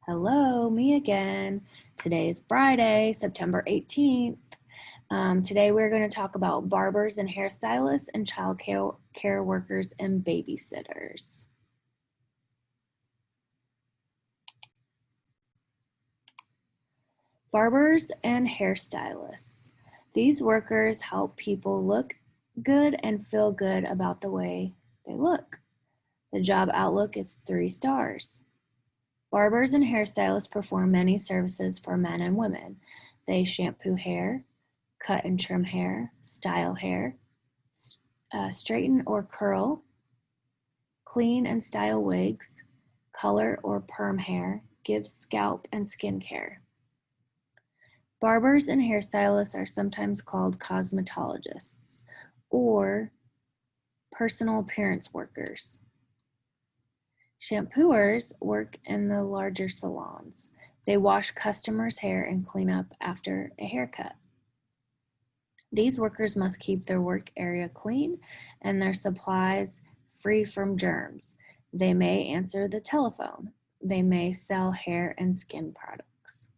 Hello, me again. Today is Friday, September 18th. Today we're going to talk about barbers and hairstylists and childcare workers and babysitters. Barbers and hairstylists. These workers help people look good and feel good about the way they look. The job outlook is 3 stars. Barbers and hairstylists perform many services for men and women. They shampoo hair, cut and trim hair, style hair, straighten or curl, clean and style wigs, color or perm hair, give scalp and skin care. Barbers and hairstylists are sometimes called cosmetologists or personal appearance workers. Shampooers work in the larger salons. They wash customers' hair and clean up after a haircut. These workers must keep their work area clean and their supplies free from germs. They may answer the telephone. They may sell hair and skin products.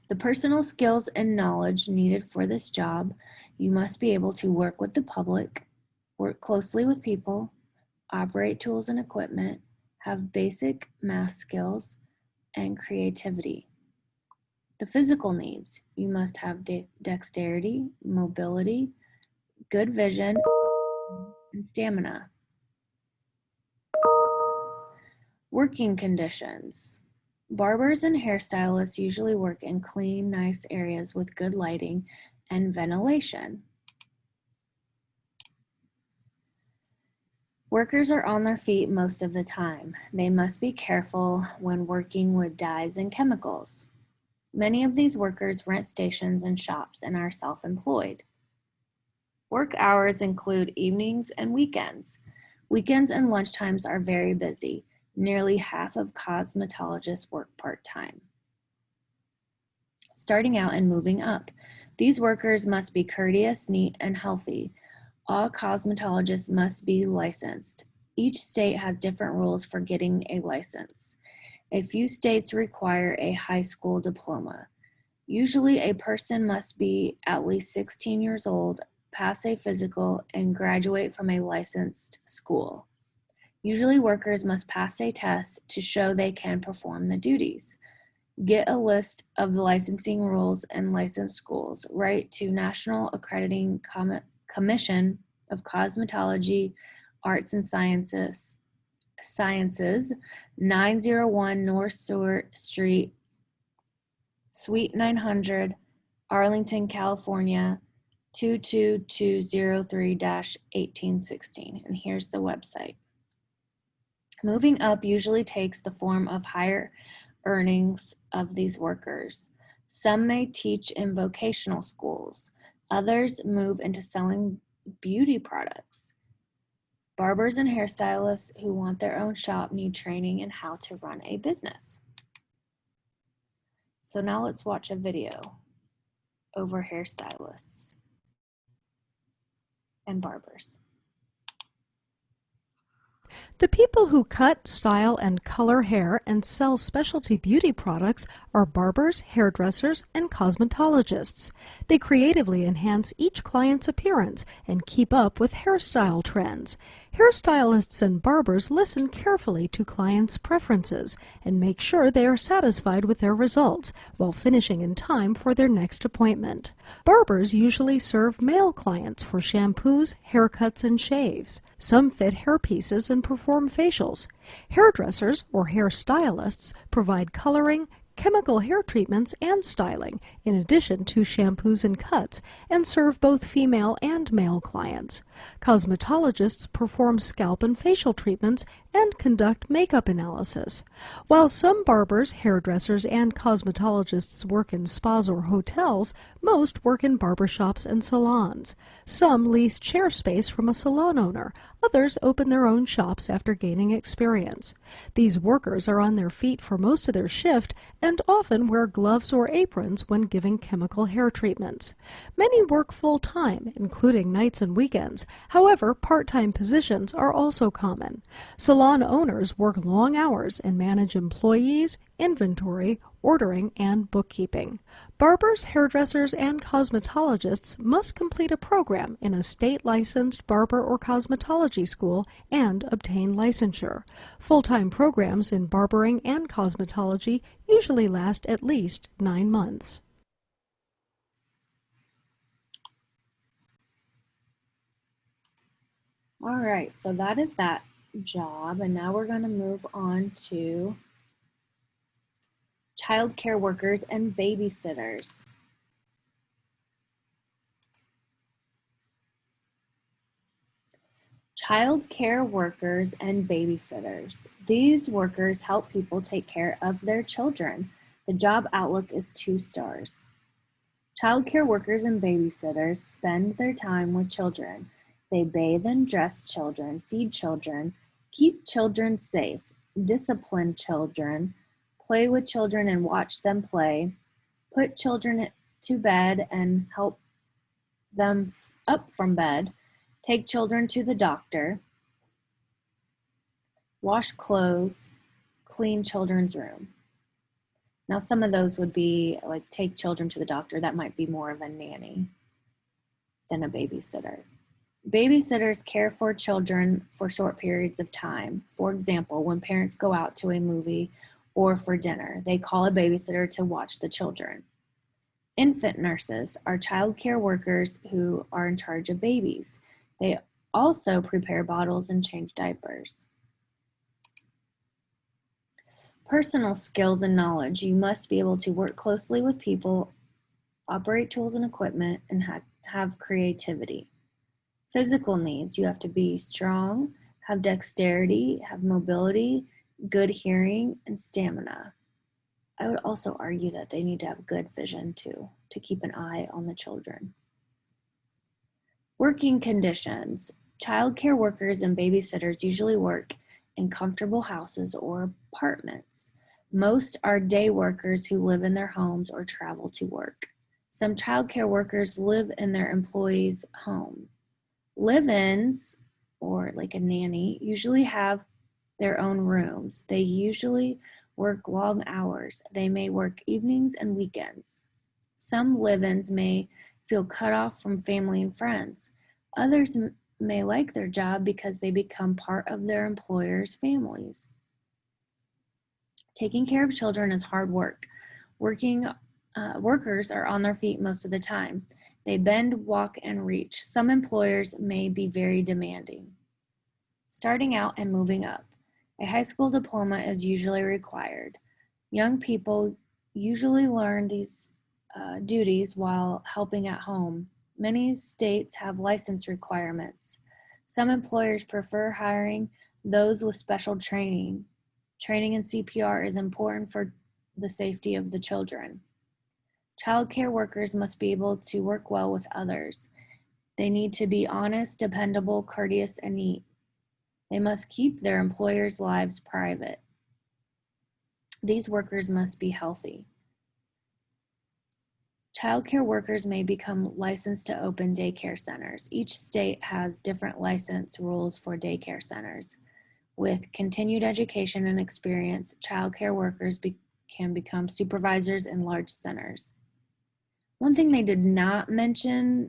The personal skills and knowledge needed for this job: you must be able to work with the public, work closely with people, operate tools and equipment, have basic math skills, and creativity. The physical needs: you must have dexterity, mobility, good vision, and stamina. Working conditions: barbers and hairstylists usually work in clean, nice areas with good lighting and ventilation. Workers are on their feet most of the time. They must be careful when working with dyes and chemicals. Many of these workers rent stations and shops and are self-employed. Work hours include evenings and weekends. Weekends and lunchtimes are very busy. Nearly half of cosmetologists work part-time. Starting out and moving up: these workers must be courteous, neat, and healthy. All cosmetologists must be licensed. Each state has different rules for getting a license. A few states require a high school diploma. Usually, a person must be at least 16 years old, pass a physical, and graduate from a licensed school. Usually, workers must pass a test to show they can perform the duties. Get a list of the licensing rules and licensed schools. Write to National Accrediting Commission of Cosmetology, Arts and Sciences, 901 North Stewart Street, Suite 900, Arlington, California, 22203-1816. And here's the website. Moving up usually takes the form of higher earnings of these workers. Some may teach in vocational schools. Others move into selling beauty products. Barbers and hairstylists who want their own shop need training in how to run a business. So now let's watch a video over hairstylists and barbers. The people who cut, style, and color hair and sell specialty beauty products are barbers, hairdressers, and cosmetologists. They creatively enhance each client's appearance and keep up with hairstyle trends. Hairstylists and barbers listen carefully to clients' preferences and make sure they are satisfied with their results while finishing in time for their next appointment. Barbers usually serve male clients for shampoos, haircuts, and shaves. Some fit hair pieces and perform facials. Hairdressers or hairstylists provide coloring, chemical hair treatments, and styling, in addition to shampoos and cuts, and serve both female and male clients. Cosmetologists perform scalp and facial treatments and conduct makeup analysis. While some barbers, hairdressers, and cosmetologists work in spas or hotels, most work in barbershops and salons. Some lease chair space from a salon owner. Others open their own shops after gaining experience. These workers are on their feet for most of their shift and often wear gloves or aprons when giving chemical hair treatments. Many work full-time, including nights and weekends. However, part-time positions are also common. Salon owners work long hours and manage employees, inventory, ordering, and bookkeeping. Barbers, hairdressers, and cosmetologists must complete a program in a state-licensed barber or cosmetology school and obtain licensure. Full-time programs in barbering and cosmetology usually last at least 9 months. All right, so that is that job, and now we're going to move on to childcare workers and babysitters. Child care workers and babysitters. These workers help people take care of their children. The job outlook is 2 stars. Child care workers and babysitters spend their time with children. They bathe and dress children, feed children, keep children safe, discipline children, play with children and watch them play, put children to bed and help them up from bed, take children to the doctor, wash clothes, clean children's room. Now, some of those would be like take children to the doctor. That might be more of a nanny than a babysitter. Babysitters care for children for short periods of time. For example, when parents go out to a movie or for dinner, they call a babysitter to watch the children. Infant nurses are child care workers who are in charge of babies. They also prepare bottles and change diapers. Personal skills and knowledge. You must be able to work closely with people, operate tools and equipment, and have creativity. Physical needs. You have to be strong, have dexterity, have mobility, good hearing, and stamina. I would also argue that they need to have good vision too, to keep an eye on the children. Working conditions. Child care workers and babysitters usually work in comfortable houses or apartments. Most are day workers who live in their homes or travel to work. Some child care workers live in their employees' home. Live-ins, or like a nanny, usually have their own rooms. They usually work long hours. They may work evenings and weekends. Some live-ins may feel cut off from family and friends. Others may like their job because they become part of their employer's families. Taking care of children is hard work. Workers are on their feet most of the time. They bend, walk, and reach. Some employers may be very demanding. Starting out and moving up. A high school diploma is usually required. Young people usually learn these duties while helping at home. Many states have license requirements. Some employers prefer hiring those with special training. Training in CPR is important for the safety of the children. Child care workers must be able to work well with others. They need to be honest, dependable, courteous, and neat. They must keep their employers' lives private. These workers must be healthy. Child care workers may become licensed to open daycare centers. Each state has different license rules for daycare centers. With continued education and experience, child care workers can become supervisors in large centers. One thing they did not mention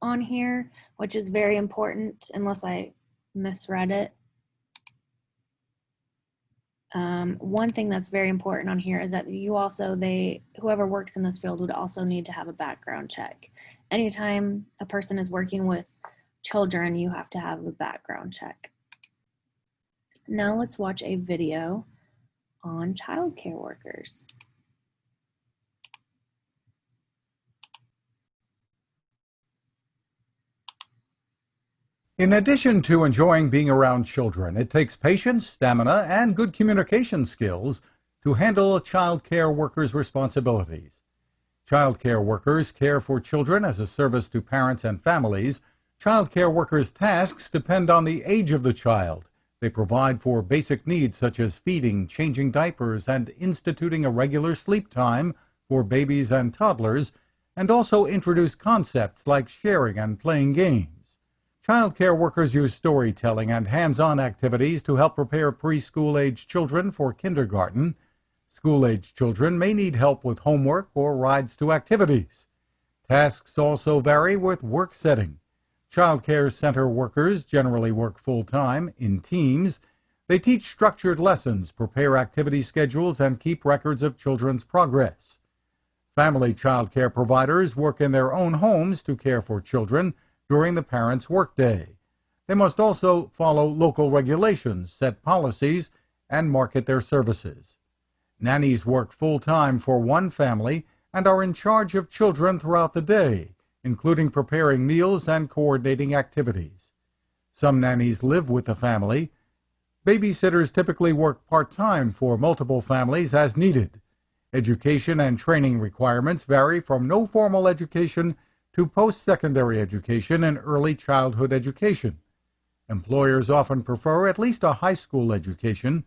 on here, which is very important, unless I misread it, one thing that's very important on here is that whoever works in this field would also need to have a background check. Anytime a person is working with children, you have to have a background check. Now let's watch a video on child care workers. In addition to enjoying being around children, it takes patience, stamina, and good communication skills to handle a child care worker's responsibilities. Child care workers care for children as a service to parents and families Child care workers' tasks depend on the age of the child. They provide for basic needs such as feeding, changing diapers, and instituting a regular sleep time for babies and toddlers, and also introduce concepts like sharing and playing games. Child care workers use storytelling and hands-on activities to help prepare preschool-age children for kindergarten. School-age children may need help with homework or rides to activities. Tasks also vary with work setting. Child care center workers generally work full-time in teams. They teach structured lessons, prepare activity schedules, and keep records of children's progress. Family child care providers work in their own homes to care for children during the parent's workday. They must also follow local regulations, set policies, and market their services. Nannies work full-time for one family and are in charge of children throughout the day, including preparing meals and coordinating activities. Some nannies live with the family. Babysitters typically work part-time for multiple families as needed. Education and training requirements vary from no formal education to post-secondary education and early childhood education. Employers often prefer at least a high school education.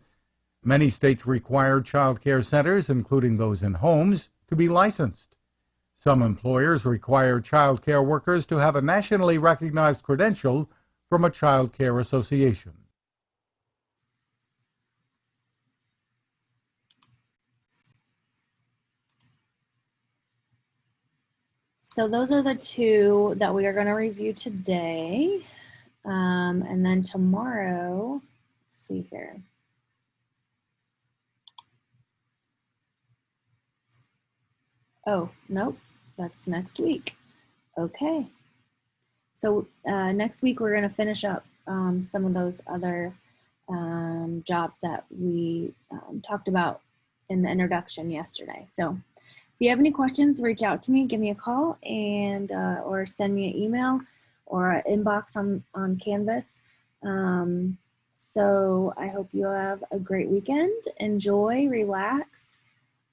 Many states require child care centers, including those in homes, to be licensed. Some employers require child care workers to have a nationally recognized credential from a child care association. So those are the two that we are going to review today. And then tomorrow, let's see here. Oh, nope, that's next week. Okay. So next week we're going to finish up some of those other jobs that we talked about in the introduction yesterday. So if you have any questions, reach out to me, give me a call, and or send me an email or an inbox on Canvas. So I hope you have a great weekend. Enjoy, relax,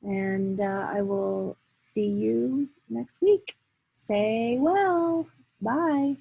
and I will see you next week. Stay well. Bye.